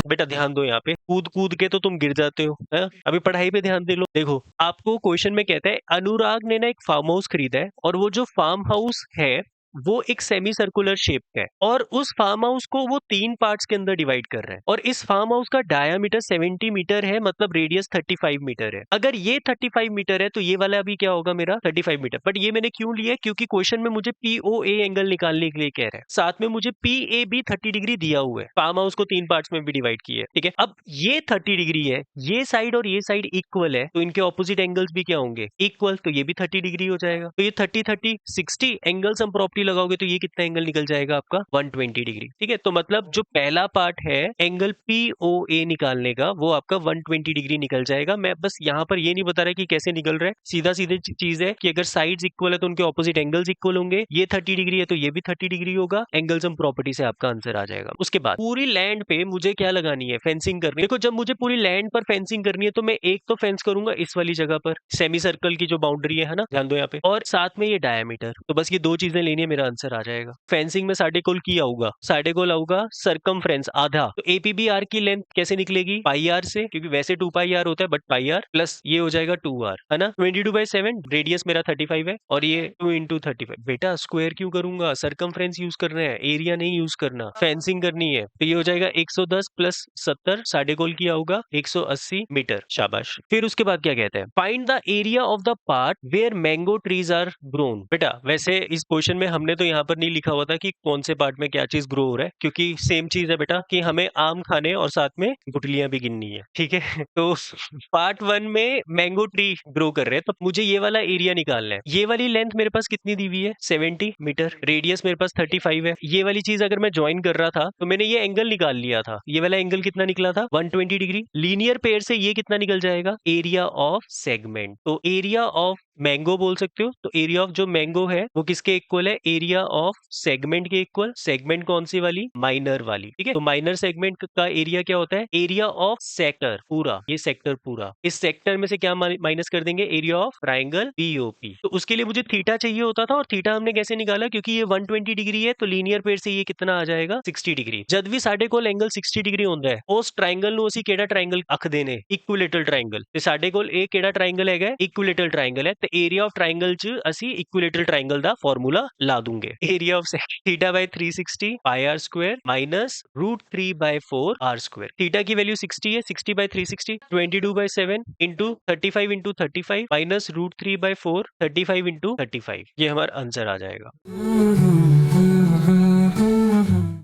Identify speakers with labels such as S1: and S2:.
S1: बेटा ध्यान दो यहाँ पे, कूद कूद के तो तुम गिर जाते हो है? अभी पढ़ाई पे ध्यान दे लो। देखो आपको क्वेश्चन में कहता है अनुराग ने ना एक फार्म हाउस खरीदा है और वो जो फार्म हाउस है वो एक सेमी सर्कुलर शेप का है और उस फार्म हाउस को वो 3 पार्ट्स के अंदर डिवाइड कर रहा है और इस फार्म हाउस का डायामीटर 70 मीटर है, मतलब रेडियस 35 मीटर है। अगर ये 35 मीटर है तो ये वाला अभी क्या होगा मेरा 35 मीटर। बट ये मैंने क्यों लिया है, क्योंकि क्वेश्चन में मुझे पीओए एंगल निकालने के लिए कह रहा है, साथ में मुझे पीए भी 30 डिग्री दिया हुआ है, फार्म हाउस को 3 पार्ट्स में भी डिवाइड किया है। ठीक है, अब ये 30 डिग्री है, ये साइड और ये साइड इक्वल है तो इनके ऑपोजिट एंगल्स भी क्या होंगे, इक्वल, तो ये भी 30 डिग्री हो जाएगा। तो ये 30 30 60 एंगल्स हम प्रॉपर्टी लगाओगे तो ये कितना एंगल निकल जाएगा आपका 120 डिग्री। ठीक है, तो मतलब जो पहला पार्ट है एंगल पीओए निकालने का वो आपका 120 डिग्री निकल जाएगा। मैं बस यहाँ पर ये नहीं बता रहा कि कैसे निकल रहा है, सीधा सीधे चीज है कि अगर साइड्स इक्वल है तो उनके ऑपोजिट एंगल्स इक्वल होंगे, ये 30 डिग्री है तो ये भी 30 डिग्री होगा, एंगल्स हम प्रॉपर्टी से आपका आंसर आ जाएगा। उसके बाद पूरी लैंड पे मुझे क्या लगानी है, फेंसिंग करनी है। देखो जब मुझे पूरी लैंड पर फेंसिंग करनी है तो मैं एक तो फेंस करूंगा इस वाली जगह पर, सेमी सर्कल की जो बाउंड्री है ना, ध्यान दो यहाँ पे, और साथ में ये डायमीटर, तो बस ये दो चीजें लेनी है, मेरा आंसर आ जाएगा। फेंसिंग में साढ़े गोल की आऊगा, साढ़े गोल आऊगा सरकमफ्रेंस आधा, तो एपीबी आर की लेंथ कैसे निकलेगी, पाई आर से, क्योंकि वैसे 2 पाई आर होता है बट पाई आर प्लस ये हो जाएगा 2 आर, है ना। 22/7, रेडियस मेरा 35 है और ये 2 इंटू 35। बेटा स्क्वायर क्यों करूंगा, सरकमफ्रेंस यूज करना है, एरिया नहीं यूज करना, फेंसिंग करनी है। तो ये हो जाएगा 110 प्लस 70, साढ़े गोल किया होगा 180 मीटर, शाबाश। फिर उसके बाद क्या कहते हैं, find the area of the part where mango trees are grown. बेटा वैसे इस क्वेश्चन में हमने तो यहाँ पर नहीं लिखा हुआ था कि कौन से पार्ट में क्या चीज ग्रो हो रहा है, क्योंकि सेम चीज है बेटा कि हमें आम खाने और साथ में गुठलियां भी गिननी है। ठीक है तो पार्ट 1 में मैंगो ट्री ग्रो कर रहे हैं तो मुझे ये वाला एरिया निकालना है। ये वाली लेंथ मेरे पास कितनी दी हुई है 70 मीटर, रेडियस मेरे पास 35 है। ये वाली चीज अगर मैं ज्वाइन कर रहा था तो मैंने ये एंगल निकाल लिया था, ये वाला एंगल कितना निकला था 120 डिग्री। लीनियर पेयर से ये कितना निकल जाएगा, एरिया ऑफ सेगमेंट। तो एरिया ऑफ मैंगो बोल सकते हो, तो एरिया ऑफ जो मैंगो है वो किसके इक्वल है, एरिया ऑफ सेगमेंट के इक्वल। सेगमेंट कौन सी वाली, माइनर वाली। ठीक है, तो माइनर सेगमेंट का एरिया क्या होता है, एरिया ऑफ सेक्टर पूरा, ये सेक्टर पूरा। इस सेक्टर में से क्या माइनस कर देंगे, एरिया ऑफ ट्राइंगल पीओपी। तो उसके लिए मुझे थीटा चाहिए होता था और थीटा हमने कैसे निकाला, क्योंकि ये 120 डिग्री है तो लीनियर पेयर से ये कितना आ जाएगा 60 डिग्री। जब भी साढ़े कोल एंगल 60 डिग्री होता है उस ट्राइंगल ਨੂੰ ਅਸੀਂ ਕਿਹੜਾ ट्राइंगल अख देने, इक्विलेटरल ट्राइंगल। ਤੇ ਸਾਡੇ ਕੋਲ ਇਹ ਕਿਹੜਾ ट्राइंगल ਹੈਗਾ, इक्विलेटरल ट्राइंगल है, तो एरिया ऑफ ट्राइंगल च ਅਸੀਂ इक्विलेटरल ट्राइंगल ਦਾ ਫਾਰਮੂਲਾ ਲਾ दूंगे। Area of theta by 360 pi R square minus √3/4 R square. Theta की वैल्यू 60 है, 60 by 360 22/7 into 35 into 35 minus √3/4 35 into 35, ये हमारा आंसर आ जाएगा।